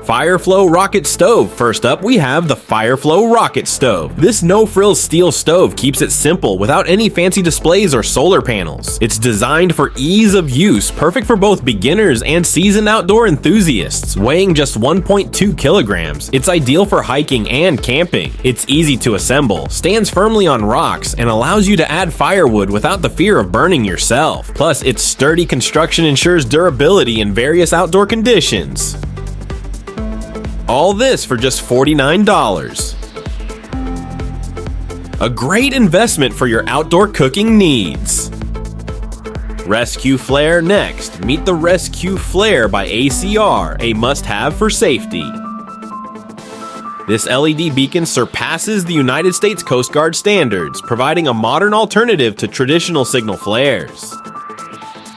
Fireflow Rocket Stove. First up, we have the Fireflow Rocket Stove. This no-frills steel stove keeps it simple without any fancy displays or solar panels. It's designed for ease of use, perfect for both beginners and seasoned outdoor enthusiasts. Weighing just 1.2 kilograms, it's ideal for hiking and camping. It's easy to assemble, stands firmly on rocks, and allows you to add firewood without the fear of burning yourself. Plus, its sturdy construction ensures durability in various outdoor conditions. All this for just $49. A great investment for your outdoor cooking needs. ResQFlare next. Meet the ResQFlare by ACR, a must-have for safety. This LED beacon surpasses the United States Coast Guard standards, providing a modern alternative to traditional signal flares.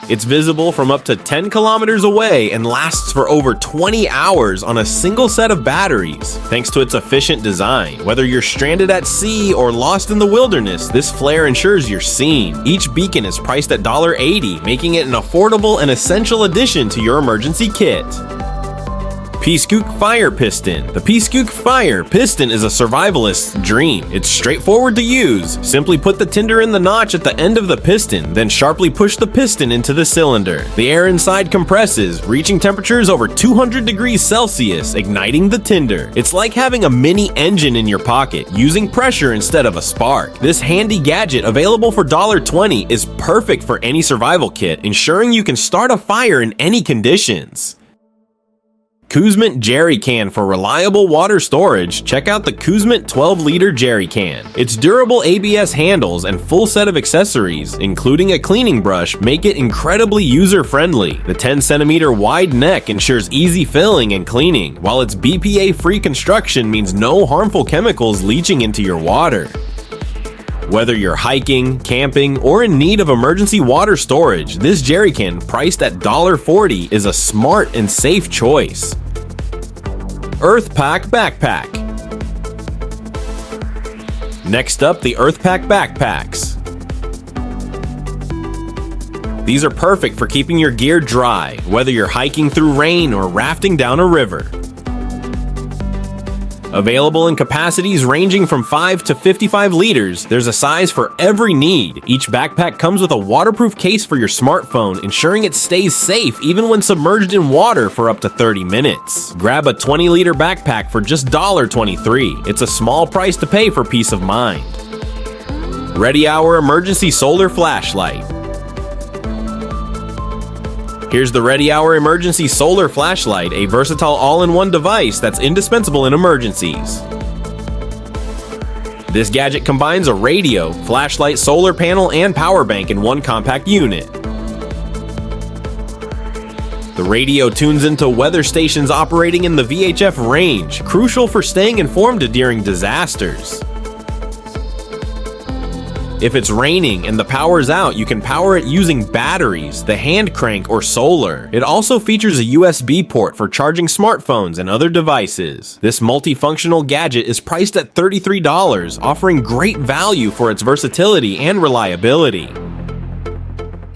It's visible from up to 10 kilometers away and lasts for over 20 hours on a single set of batteries. Thanks to its efficient design, whether you're stranded at sea or lost in the wilderness, this flare ensures you're seen. Each beacon is priced at $80, making it an affordable and essential addition to your emergency kit. PSKOOK Fire Piston. The PSKOOK Fire Piston is a survivalist's dream. It's straightforward to use. Simply put the tinder in the notch at the end of the piston, then sharply push the piston into the cylinder. The air inside compresses, reaching temperatures over 200 degrees Celsius, igniting the tinder. It's like having a mini engine in your pocket, using pressure instead of a spark. This handy gadget, available for $20, is perfect for any survival kit, ensuring you can start a fire in any conditions. COOZMENT Jerrycan. For reliable water storage, check out the COOZMENT 12-liter Jerrycan. Its durable ABS handles and full set of accessories, including a cleaning brush, make it incredibly user-friendly. The 10-centimeter wide neck ensures easy filling and cleaning, while its BPA-free construction means no harmful chemicals leaching into your water. Whether you're hiking, camping, or in need of emergency water storage, this jerrycan, priced at $40, is a smart and safe choice. Pak Backpack. Next up, the Pak Backpacks. These are perfect for keeping your gear dry, whether you're hiking through rain or rafting down a river. Available in capacities ranging from 5 to 55 liters, there's a size for every need. Each backpack comes with a waterproof case for your smartphone, ensuring it stays safe even when submerged in water for up to 30 minutes. Grab a 20-liter backpack for just $23. It's a small price to pay for peace of mind. Ready Hour Emergency Solar Flashlight. Here's the Ready Hour Emergency Solar Flashlight, a versatile all-in-one device that's indispensable in emergencies. This gadget combines a radio, flashlight, solar panel, and power bank in one compact unit. The radio tunes into weather stations operating in the VHF range, crucial for staying informed during disasters. If it's raining and the power's out, you can power it using batteries, the hand crank, or solar. It also features a USB port for charging smartphones and other devices. This multifunctional gadget is priced at $33, offering great value for its versatility and reliability.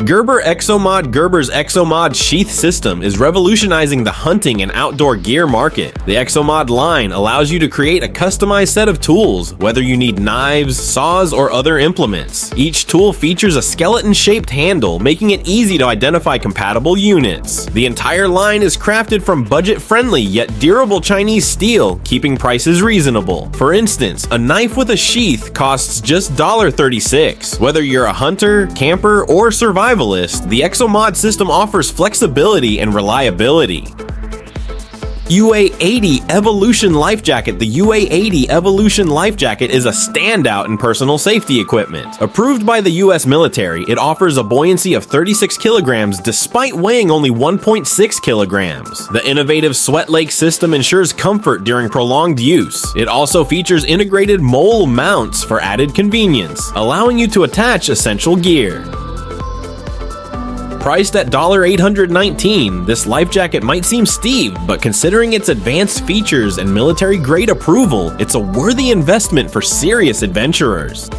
Gerber Exo-Mod. Gerber's Exo-Mod sheath system is revolutionizing the hunting and outdoor gear market. The Exo-Mod line allows you to create a customized set of tools, whether you need knives, saws, or other implements. Each tool features a skeleton-shaped handle, making it easy to identify compatible units. The entire line is crafted from budget-friendly yet durable Chinese steel, keeping prices reasonable. For instance, a knife with a sheath costs just $36. Whether you're a hunter, camper, or survivalist, the Exo-Mod system offers flexibility and reliability. UA-80 Evolution Life Jacket. The UA-80 Evolution Life Jacket is a standout in personal safety equipment. Approved by the US military, it offers a buoyancy of 36 kilograms despite weighing only 1.6 kilograms. The innovative sweat lake system ensures comfort during prolonged use. It also features integrated mole mounts for added convenience, allowing you to attach essential gear. Priced at $819, this life jacket might seem steep, but considering its advanced features and military-grade approval, it's a worthy investment for serious adventurers.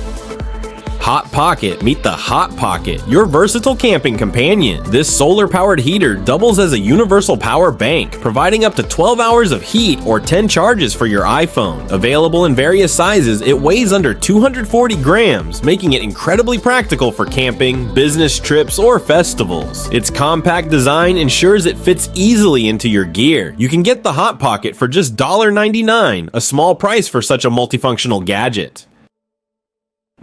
Hot Pocket. Meet the Hot Pocket, your versatile camping companion. This solar-powered heater doubles as a universal power bank, providing up to 12 hours of heat or 10 charges for your iPhone. Available in various sizes, it weighs under 240 grams, making it incredibly practical for camping, business trips, or festivals. Its compact design ensures it fits easily into your gear. You can get the Hot Pocket for just $1.99, a small price for such a multifunctional gadget.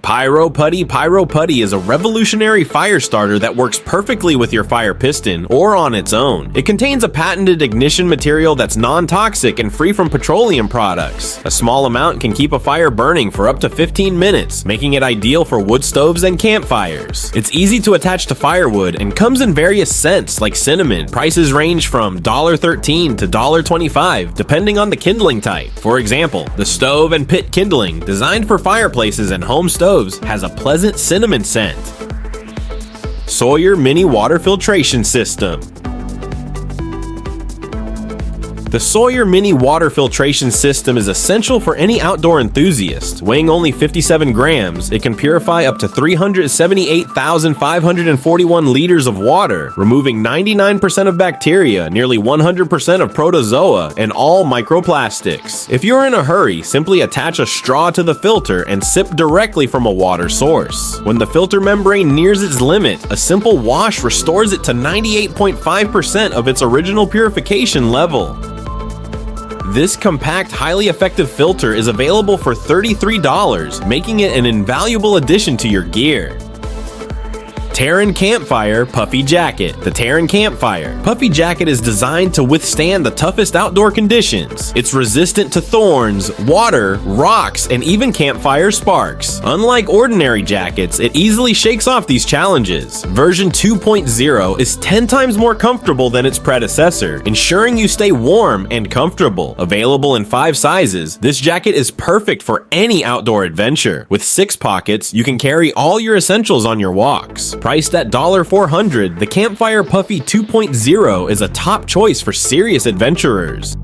Pyro Putty. Pyro Putty is a revolutionary fire starter that works perfectly with your fire piston or on its own. It contains a patented ignition material that's non-toxic and free from petroleum products. A small amount can keep a fire burning for up to 15 minutes, making it ideal for wood stoves and campfires. It's easy to attach to firewood and comes in various scents like cinnamon. Prices range from $13 to $25 depending on the kindling type. For example, the stove and pit kindling, designed for fireplaces and home stoves, has a pleasant cinnamon scent. Sawyer Mini Water Filtration System. The Sawyer Mini Water Filtration System is essential for any outdoor enthusiast. Weighing only 57 grams, it can purify up to 378,541 liters of water, removing 99% of bacteria, nearly 100% of protozoa, and all microplastics. If you're in a hurry, simply attach a straw to the filter and sip directly from a water source. When the filter membrane nears its limit, a simple wash restores it to 98.5% of its original purification level. This compact, highly effective filter is available for $33, making it an invaluable addition to your gear. TEREN Campfire Puffy Jacket. The TEREN Campfire Puffy Jacket is designed to withstand the toughest outdoor conditions. It's resistant to thorns, water, rocks, and even campfire sparks. Unlike ordinary jackets, it easily shakes off these challenges. Version 2.0 is 10 times more comfortable than its predecessor, ensuring you stay warm and comfortable. Available in 5 sizes, this jacket is perfect for any outdoor adventure. With 6 pockets, you can carry all your essentials on your walks. Priced at $400, the Campfire Puffy 2.0 is a top choice for serious adventurers.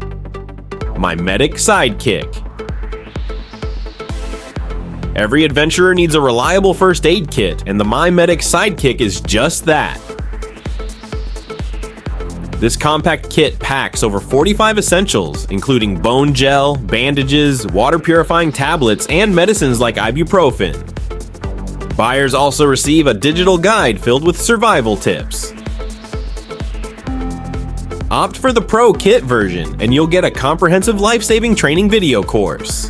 My Medic Sidekick. Every adventurer needs a reliable first aid kit, and the My Medic Sidekick is just that. This compact kit packs over 45 essentials, including bone gel, bandages, water purifying tablets, and medicines like ibuprofen. Buyers also receive a digital guide filled with survival tips. Opt for the Pro Kit version, and you'll get a comprehensive life-saving training video course.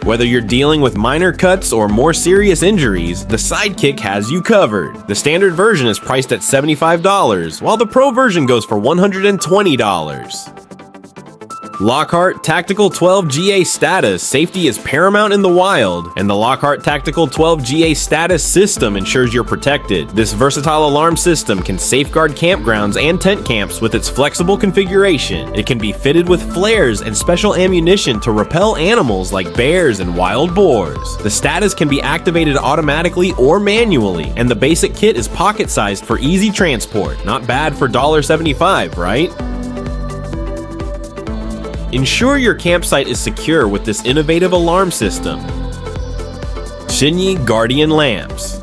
Whether you're dealing with minor cuts or more serious injuries, the Sidekick has you covered. The standard version is priced at $75, while the Pro version goes for $120. LOCKHART Tactical 12 GA Status. Safety is paramount in the wild, and the LOCKHART Tactical 12 GA Status system ensures you're protected. This versatile alarm system can safeguard campgrounds and tent camps with its flexible configuration. It can be fitted with flares and special ammunition to repel animals like bears and wild boars. The status can be activated automatically or manually, and the basic kit is pocket-sized for easy transport. Not bad for $75, right? Ensure your campsite is secure with this innovative alarm system. XINYE Guardian Lamps.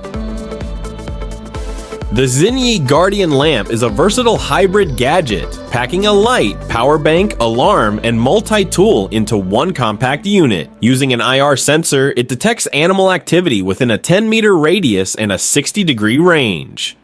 The XINYE Guardian Lamp is a versatile hybrid gadget, packing a light, power bank, alarm, and multi-tool into one compact unit. Using an IR sensor, it detects animal activity within a 10-meter radius and a 60-degree range.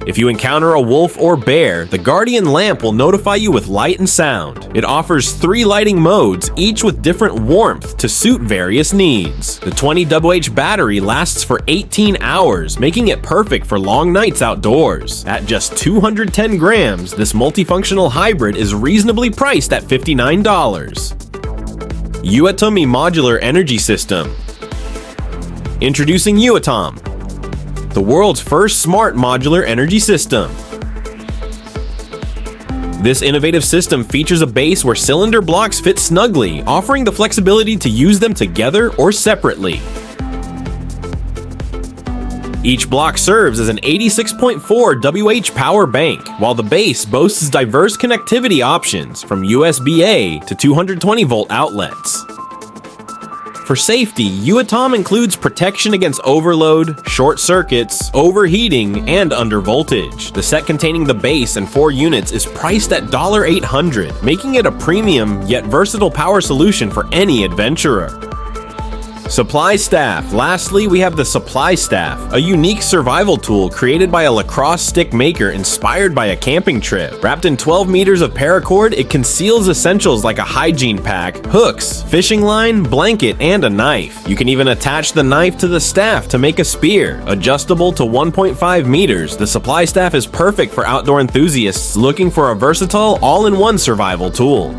If you encounter a wolf or bear, the Guardian Lamp will notify you with light and sound. It offers 3 lighting modes, each with different warmth to suit various needs. The 20 WH battery lasts for 18 hours, making it perfect for long nights outdoors. At just 210 grams, this multifunctional hybrid is reasonably priced at $59. YOOATOM Modular Energy System. Introducing YOOATOM, the world's first smart modular energy system. This innovative system features a base where cylinder blocks fit snugly, offering the flexibility to use them together or separately. Each block serves as an 86.4 WH power bank, while the base boasts diverse connectivity options from USB-A to 220-volt outlets. For safety, YOOATOM includes protection against overload, short circuits, overheating, and undervoltage. The set containing the base and 4 units is priced at $800, making it a premium yet versatile power solution for any adventurer. Supply Staff. Lastly, we have the Supply Staff, a unique survival tool created by a lacrosse stick maker inspired by a camping trip. Wrapped in 12 meters of paracord, it conceals essentials like a hygiene pack, hooks, fishing line, blanket, and a knife. You can even attach the knife to the staff to make a spear. Adjustable to 1.5 meters, the Supply Staff is perfect for outdoor enthusiasts looking for a versatile, all-in-one survival tool.